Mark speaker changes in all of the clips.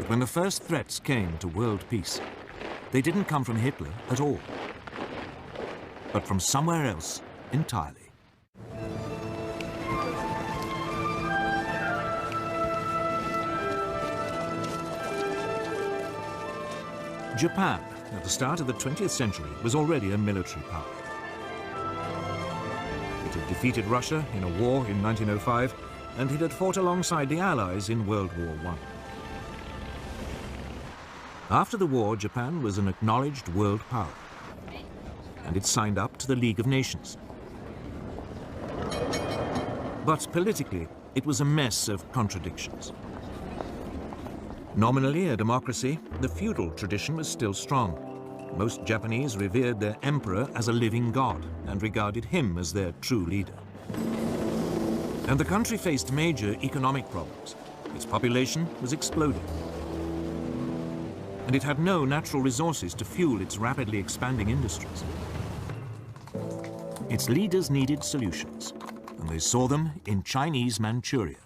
Speaker 1: But when the first threats came to world peace, they didn't come from Hitler at all, but from somewhere else entirely. Japan, at the start of the 20th century, was already a military power. It had defeated Russia in a war in 1905, and it had fought alongside the Allies in World War I. After the war, Japan was an acknowledged world power, and it signed up to the League of Nations. But politically, it was a mess of contradictions. Nominally a democracy, the feudal tradition was still strong. Most Japanese revered their emperor as a living god and regarded him as their true leader. And the country faced major economic problems. Its population was exploding. And it had no natural resources to fuel its rapidly expanding industries. Its leaders needed solutions, and they saw them in Chinese Manchuria.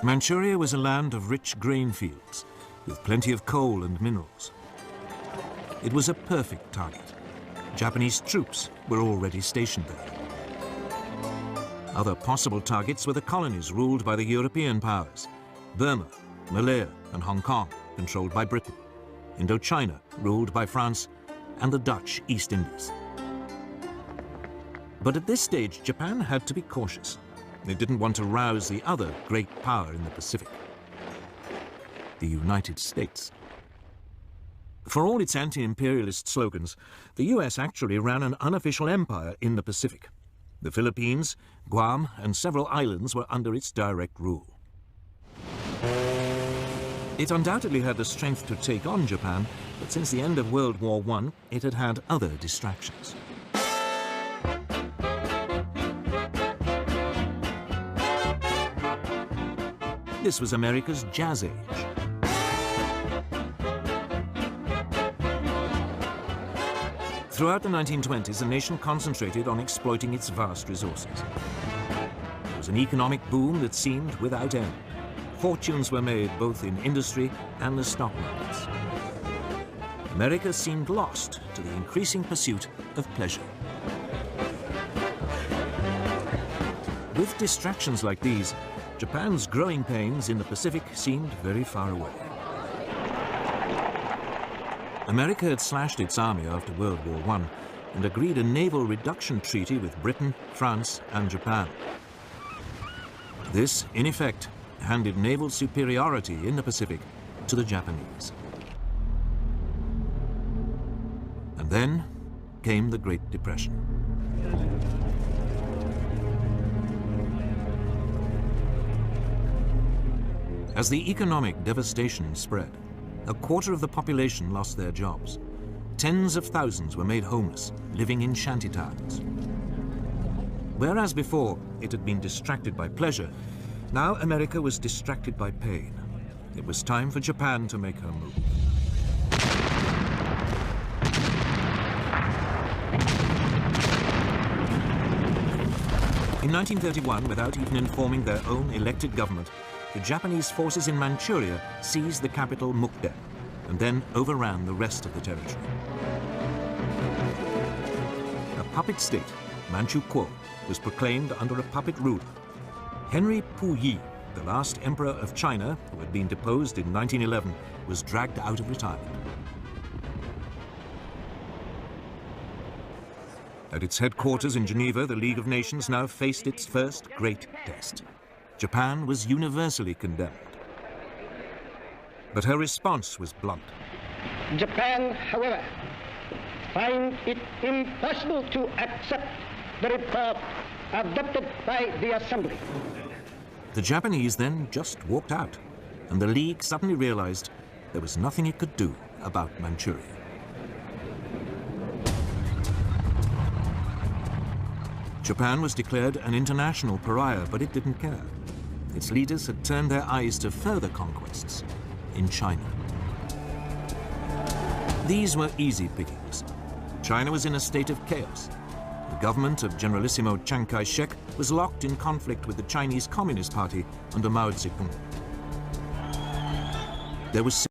Speaker 1: Manchuria was a land of rich grain fields, with plenty of coal and minerals. It was a perfect target. Japanese troops were already stationed there. Other possible targets were the colonies ruled by the European powers: Burma, Malaya, and Hong Kong, controlled by Britain; Indochina, ruled by France; and the Dutch East Indies. But at this stage, Japan had to be cautious. It didn't want to rouse the other great power in the Pacific, the United States. For all its anti-imperialist slogans, the US actually ran an unofficial empire in the Pacific. The Philippines, Guam, and several islands were under its direct rule. It undoubtedly had the strength to take on Japan, but since the end of World War I, it had had other distractions. This was America's Jazz Age. Throughout the 1920s, the nation concentrated on exploiting its vast resources. It was an economic boom that seemed without end. Fortunes were made both in industry and the stock markets. America seemed lost to the increasing pursuit of pleasure. With distractions like these, Japan's growing pains in the Pacific seemed very far away. America had slashed its army after World War I and agreed a naval reduction treaty with Britain, France, and Japan. This, in effect, handed naval superiority in the Pacific to the Japanese. And then came the Great Depression. As the economic devastation spread, a quarter of the population lost their jobs. Tens of thousands were made homeless, living in shantytowns. Whereas before it had been distracted by pleasure, now America was distracted by pain. It was time for Japan to make her move. In 1931, without even informing their own elected government, the Japanese forces in Manchuria seized the capital Mukden and then overran the rest of the territory. A puppet state, Manchukuo, was proclaimed under a puppet ruler. Henry Puyi, the last emperor of China, who had been deposed in 1911, was dragged out of retirement. At its headquarters in Geneva, the League of Nations now faced its first great test. Japan was universally condemned. But her response was blunt.
Speaker 2: Japan, however, finds it impossible to accept the report adopted by the Assembly.
Speaker 1: The Japanese then just walked out, and the League suddenly realized there was nothing it could do about Manchuria. Japan was declared an international pariah, but it didn't care. Its leaders had turned their eyes to further conquests in China. These were easy pickings. China was in a state of chaos. The government of Generalissimo Chiang Kai-shek was locked in conflict with the Chinese Communist Party under Mao Zedong. There was